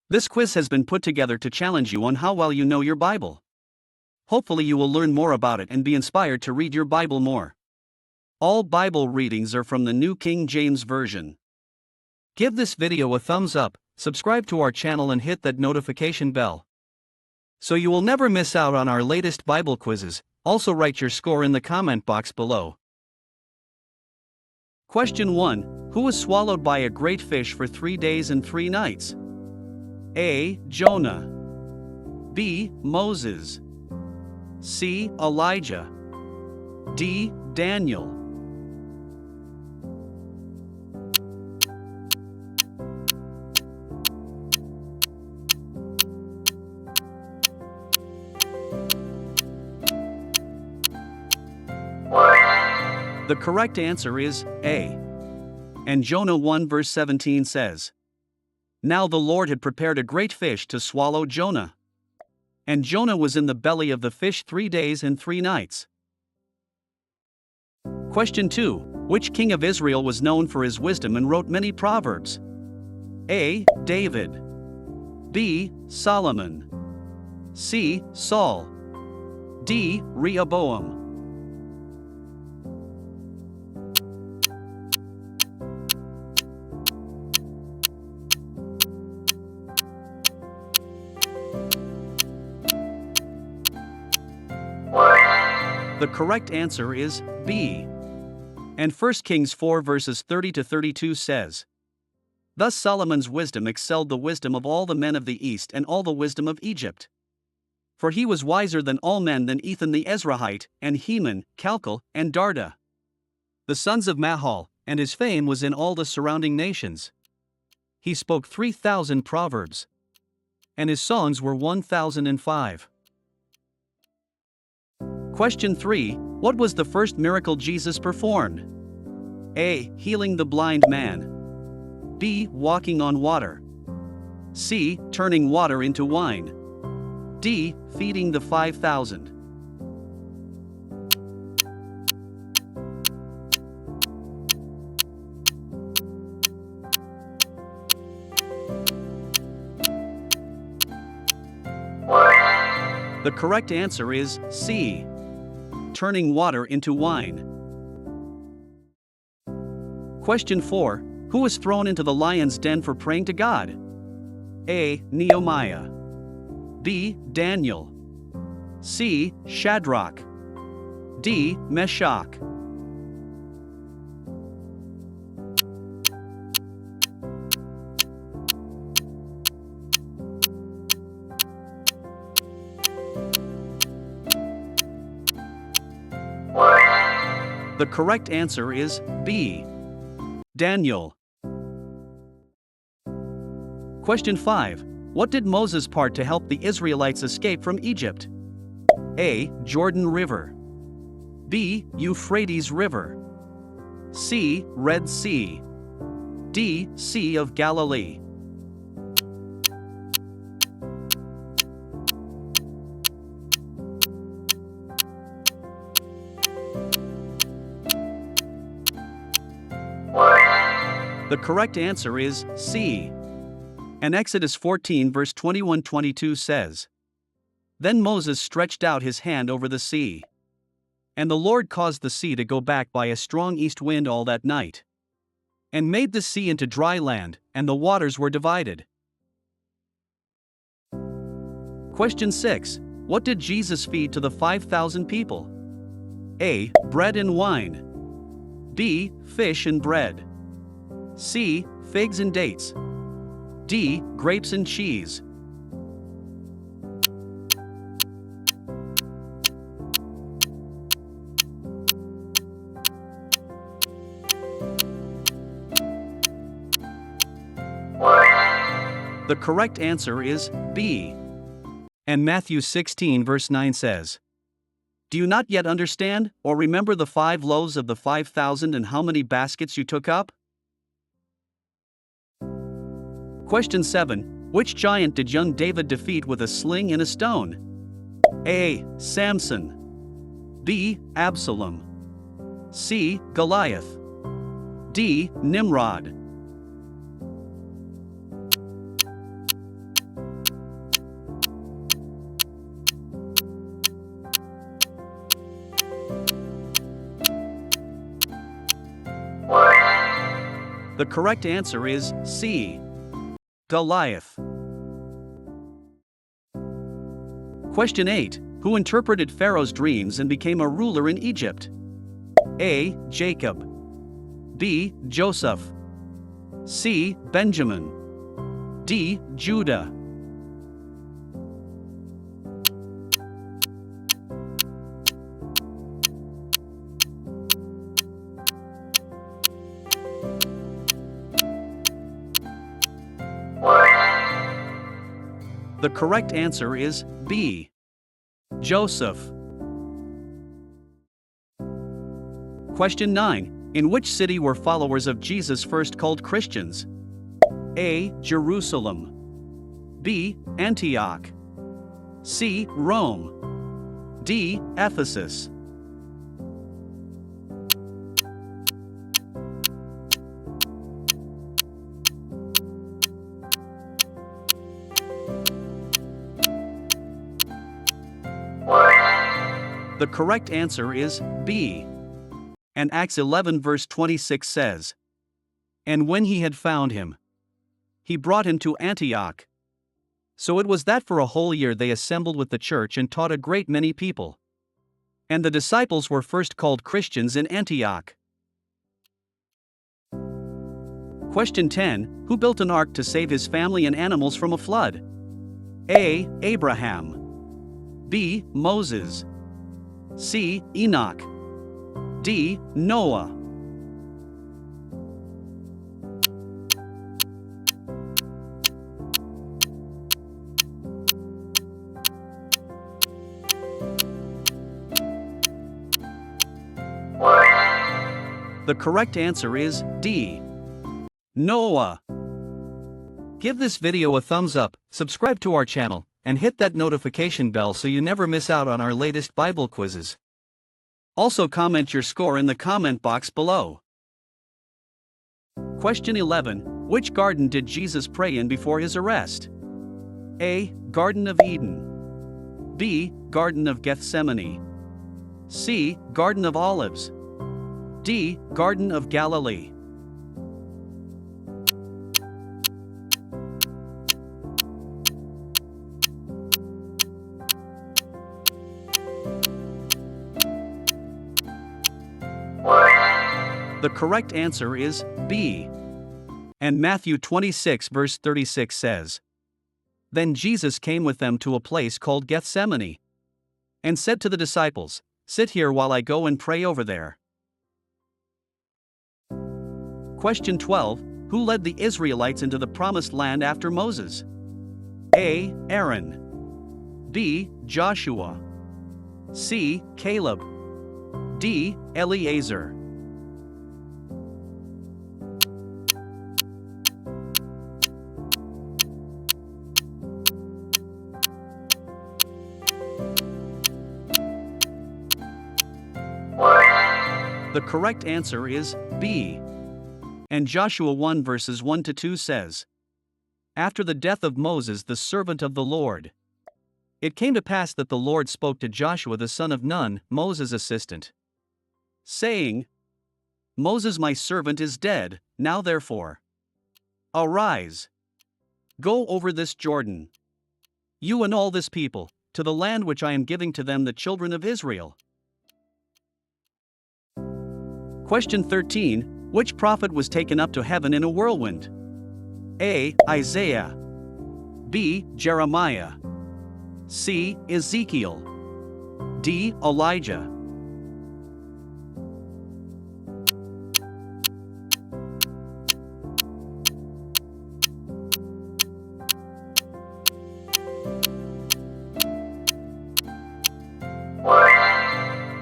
This quiz has been put together to challenge you on how well you know your Bible. Hopefully you will learn more about it and be inspired to read your Bible more. All Bible readings are from the New King James Version. Give this video a thumbs up, subscribe to our channel and hit that notification bell, so you will never miss out on our latest Bible quizzes. Also write your score in the comment box below. Question 1. Who was swallowed by a great fish for 3 days and 3 nights? A. Jonah. B. Moses. C. Elijah. D. Daniel. The correct answer is A. And Jonah 1 verse 17 says, "Now the Lord had prepared a great fish to swallow Jonah. And Jonah was in the belly of the fish 3 days and 3 nights." Question 2. Which king of Israel was known for his wisdom and wrote many proverbs? A. David. B. Solomon. C. Saul. D. Rehoboam. The correct answer is B. And 1 Kings 4 verses 30 to 32 says, "Thus Solomon's wisdom excelled the wisdom of all the men of the east and all the wisdom of Egypt. For he was wiser than all men, than Ethan the Ezrahite, and Heman, Calcol, and Darda, the sons of Mahal, and his fame was in all the surrounding nations. He spoke 3,000 proverbs, and his songs were 1,005. Question 3. What was the first miracle Jesus performed? A. Healing the blind man. B. Walking on water. C. Turning water into wine. D. Feeding the 5,000. The correct answer is C. Turning water into wine. Question 4. Who was thrown into the lion's den for praying to God? A. Nehemiah. B. Daniel. C. Shadrach. D. Meshach. The correct answer is B. Daniel. Question 5. What did Moses part to help the Israelites escape from Egypt? A. Jordan River. B. Euphrates River. C. Red Sea. D. Sea of Galilee. The correct answer is C. And Exodus 14 verse 21-22 says, "Then Moses stretched out his hand over the sea. And the Lord caused the sea to go back by a strong east wind all that night. And made the sea into dry land, and the waters were divided." Question 6. What did Jesus feed to the 5,000 people? A. Bread and wine. B. Fish and bread. C. Figs and dates. D. Grapes and cheese. The correct answer is B. And Matthew 16 verse 9 says, "Do you not yet understand, or remember the 5 loaves of the 5,000 and how many baskets you took up?" Question 7. Which giant did young David defeat with a sling and a stone? A. Samson. B. Absalom. C. Goliath. D. Nimrod. The correct answer is C. Goliath. Question 8. Who interpreted Pharaoh's dreams and became a ruler in Egypt? A. Jacob. B. Joseph. C. Benjamin. D. Judah. The correct answer is B. Joseph. Question 9. In which city were followers of Jesus first called Christians? A. Jerusalem. B. Antioch. C. Rome. D. Ephesus. The correct answer is B. And Acts 11 verse 26 says, "And when he had found him, he brought him to Antioch." So it was that for a whole year they assembled with the church and taught a great many people. And the disciples were first called Christians in Antioch. Question 10. Who built an ark to save his family and animals from a flood? A. Abraham. B. Moses. C. Enoch. D. Noah. The correct answer is D. Noah. Give this video a thumbs up, subscribe to our channel, and hit that notification bell so you never miss out on our latest Bible quizzes. Also comment your score in the comment box below. Question 11. Which garden did Jesus pray in before his arrest? A. Garden of Eden. B. Garden of Gethsemane. C. Garden of Olives. D. Garden of Galilee. The correct answer is B. And Matthew 26 verse 36 says, "Then Jesus came with them to a place called Gethsemane, and said to the disciples, 'Sit here while I go and pray over there.'" Question 12. Who led the Israelites into the promised land after Moses? A. Aaron. B. Joshua. C. Caleb. D. Eleazar. The correct answer is B. And Joshua 1 verses 1 to 2 says, "After the death of Moses the servant of the Lord, it came to pass that the Lord spoke to Joshua the son of Nun, Moses' assistant, saying, 'Moses my servant is dead, now therefore, arise, go over this Jordan, you and all this people, to the land which I am giving to them the children of Israel.'" Question 13. Which prophet was taken up to heaven in a whirlwind? A. Isaiah. B. Jeremiah. C. Ezekiel. D. Elijah.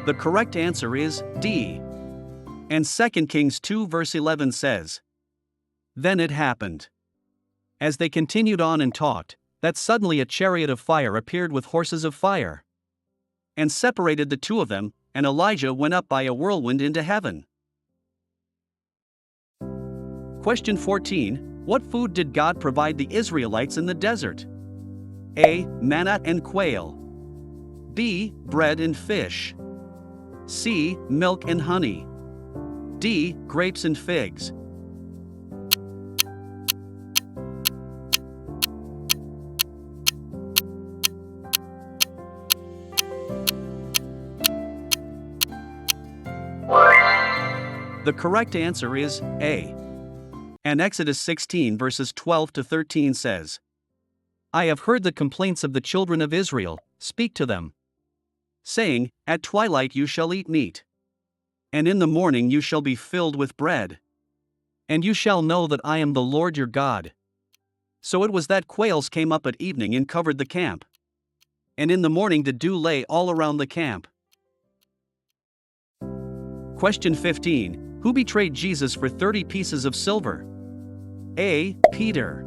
The correct answer is D. And 2 Kings 2 verse 11 says, "Then it happened, as they continued on and talked, that suddenly a chariot of fire appeared with horses of fire, and separated the two of them, and Elijah went up by a whirlwind into heaven." Question 14. What food did God provide the Israelites in the desert? A. Manna and quail. B. Bread and fish. C. Milk and honey. D. Grapes and figs. The correct answer is A. And Exodus 16 verses 12 to 13 says, I have heard the complaints of the children of Israel, speak to them, saying, At twilight you shall eat meat, and in the morning you shall be filled with bread. And you shall know that I am the Lord your God. So it was that quails came up at evening and covered the camp. And in the morning the dew lay all around the camp. Question 15. Who betrayed Jesus for 30 pieces of silver? A. Peter.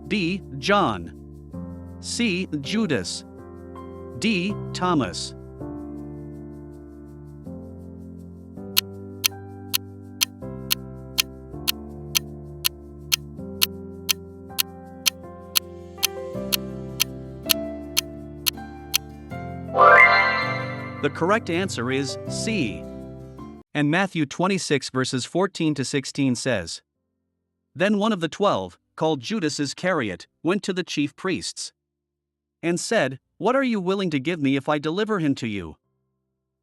B. John. C. Judas. D. Thomas. The correct answer is C. And Matthew 26 verses 14 to 16 says, Then one of the 12, called Judas Iscariot, went to the chief priests and said, What are you willing to give me if I deliver him to you?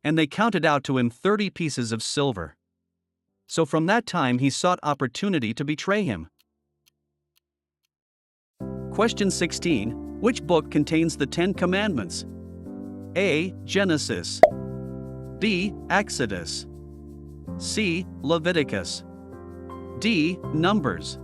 And they counted out to him 30 pieces of silver. So from that time he sought opportunity to betray him. Question 16. Which book contains the 10 Commandments? A. Genesis. B. Exodus. C. Leviticus. D. Numbers.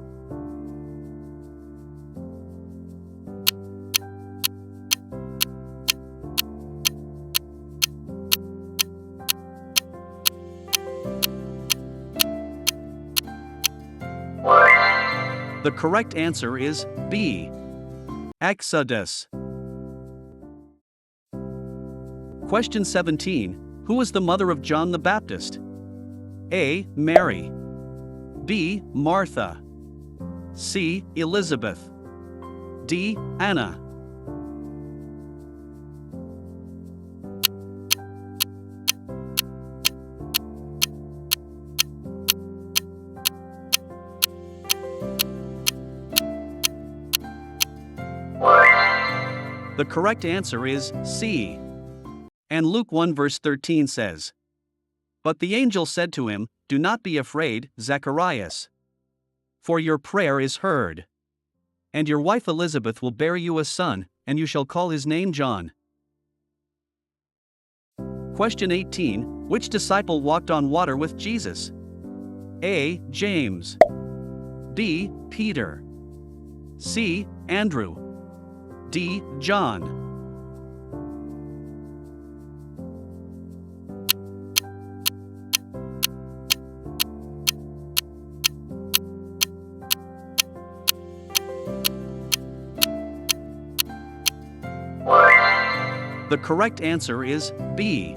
The correct answer is B. Exodus. Question 17. Who was the mother of John the Baptist? A. Mary. B. Martha. C. Elizabeth. D. Anna. The correct answer is C. And Luke 1 verse 13 says, But the angel said to him, Do not be afraid, Zacharias, for your prayer is heard. And your wife Elizabeth will bear you a son, and you shall call his name John. Question 18. Which disciple walked on water with Jesus? A. James. B. Peter. C. Andrew. D. John. The correct answer is B.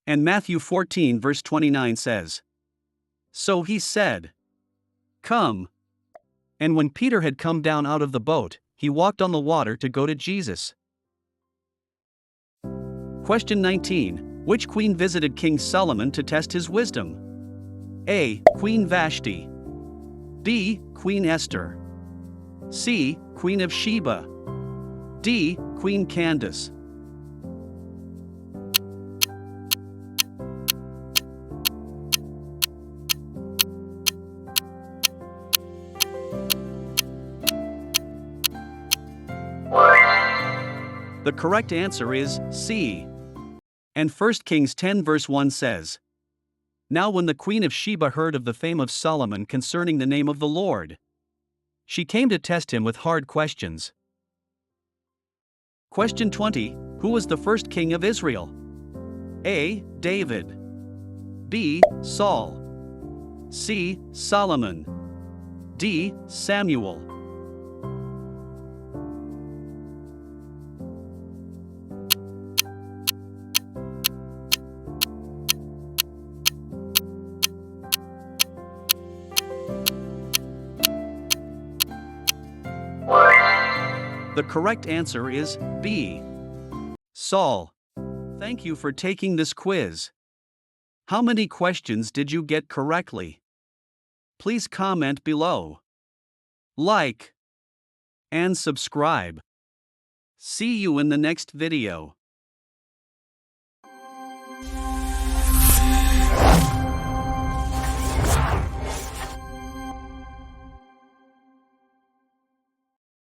And Matthew 14 verse 29 says, So he said, Come. And when Peter had come down out of the boat, he walked on the water to go to Jesus. Question 19. Which queen visited King Solomon to test his wisdom? A. Queen Vashti. B. Queen Esther. C. Queen of Sheba. D. Queen Candace. The correct answer is C. And 1 Kings 10 verse 1 says, Now when the queen of Sheba heard of the fame of Solomon concerning the name of the Lord, she came to test him with hard questions. Question 20. Who was the first king of Israel? A. David. B. Saul. C. Solomon. D. Samuel. The correct answer is B. Saul. Thank you for taking this quiz. How many questions did you get correctly? Please comment below. Like and subscribe. See you in the next video.